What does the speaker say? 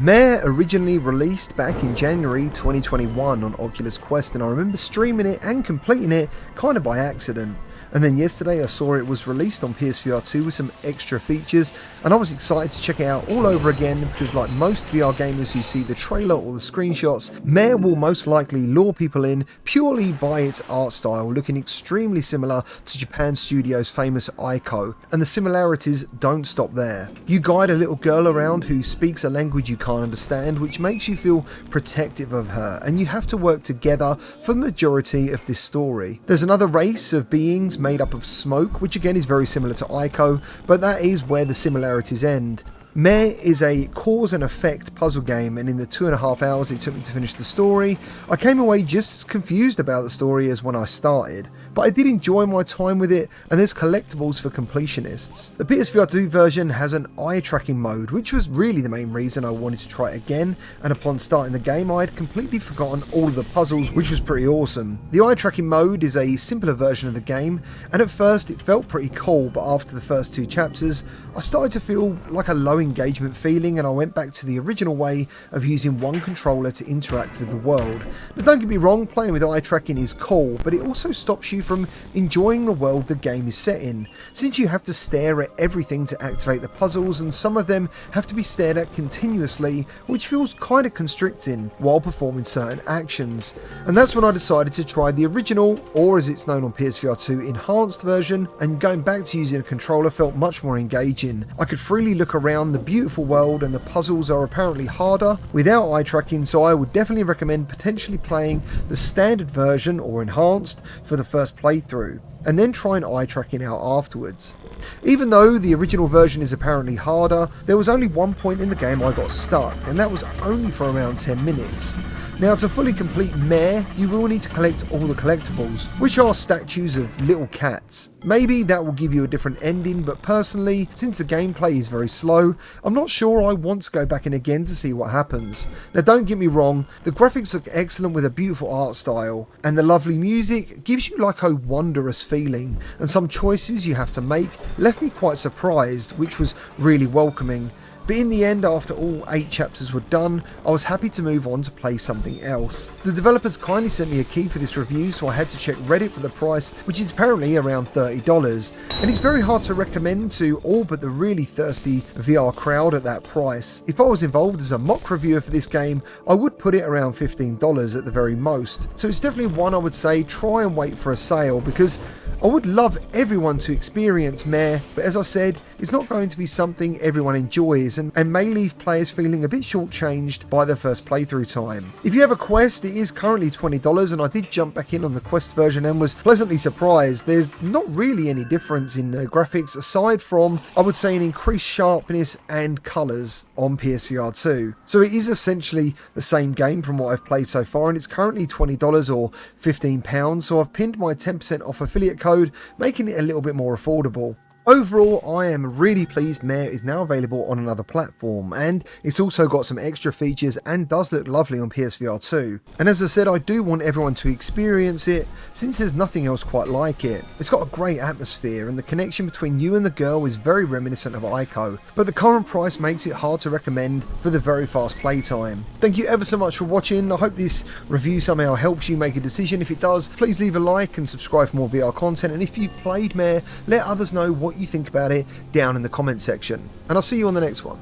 MARE originally released back in January 2021 on Oculus Quest, and I remember streaming it and completing it kind of by accident. And then yesterday I saw it was released on PSVR2 with some extra features, and I was excited to check it out all over again because, like most VR gamers who see the trailer or the screenshots, MARE will most likely lure people in purely by its art style, looking extremely similar to Japan Studio's famous ICO, and the similarities don't stop there. You guide a little girl around who speaks a language you can't understand, which makes you feel protective of her, and you have to work together for the majority of this story. There's another race of beings made up of smoke, which again is very similar to ICO, but that is where the similarities end. MARE is a cause and effect puzzle game, and in the 2.5 hours it took me to finish the story, I came away just as confused about the story as when I started. But I did enjoy my time with it, and there's collectibles for completionists. The PSVR2 version has an eye tracking mode, which was really the main reason I wanted to try it again, and upon starting the game I had completely forgotten all of the puzzles, which was pretty awesome. The eye tracking mode is a simpler version of the game, and at first it felt pretty cool, but after the first 2 chapters I started to feel like a low engagement feeling, and I went back to the original way of using one controller to interact with the world. Now don't get me wrong, playing with eye tracking is cool, but it also stops you from enjoying the world the game is set in, since you have to stare at everything to activate the puzzles, and some of them have to be stared at continuously, which feels kind of constricting while performing certain actions. And that's when I decided to try the original, or as it's known on PSVR2, Enhanced version, and going back to using a controller felt much more engaging. I could freely look around the beautiful world, and the puzzles are apparently harder without eye tracking, so I would definitely recommend potentially playing the standard version or Enhanced for the first playthrough, and then trying eye tracking out afterwards. Even though the original version is apparently harder, there was only one point in the game I got stuck, and that was only for around 10 minutes. Now, to fully complete MARE, you will need to collect all the collectibles, which are statues of little cats. Maybe that will give you a different ending, but personally, since the gameplay is very slow, I'm not sure I want to go back in again to see what happens. Now don't get me wrong, the graphics look excellent with a beautiful art style, and the lovely music gives you like a wondrous feeling, and some choices you have to make left me quite surprised, which was really welcoming. But in the end, after all 8 chapters were done, I was happy to move on to play something else. The developers kindly sent me a key for this review, so I had to check Reddit for the price, which is apparently around $30, and it's very hard to recommend to all but the really thirsty VR crowd at that price. If I was involved as a mock reviewer for this game, I would put it around $15 at the very most, so it's definitely one I would say try and wait for a sale, because I would love everyone to experience MARE, but as I said, it's not going to be something everyone enjoys, and may leave players feeling a bit shortchanged by their first playthrough time. If you have a Quest, it is currently $20, and I did jump back in on the Quest version and was pleasantly surprised. There's not really any difference in graphics aside from, I would say, an increased sharpness and colours on PSVR2. So it is essentially the same game from what I've played so far, and it's currently $20 or £15, so I've pinned my 10% off affiliate code, making it a little bit more affordable. Overall, I am really pleased MARE is now available on another platform, and it's also got some extra features and does look lovely on PSVR2. And as I said, I do want everyone to experience it, since there's nothing else quite like it. It's got a great atmosphere, and the connection between you and the girl is very reminiscent of ICO, but the current price makes it hard to recommend for the very fast playtime. Thank you ever so much for watching. I hope this review somehow helps you make a decision. If it does, please leave a like and subscribe for more VR content, and if you've played MARE, let others know what you think about it down in the comment section, and I'll see you on the next one.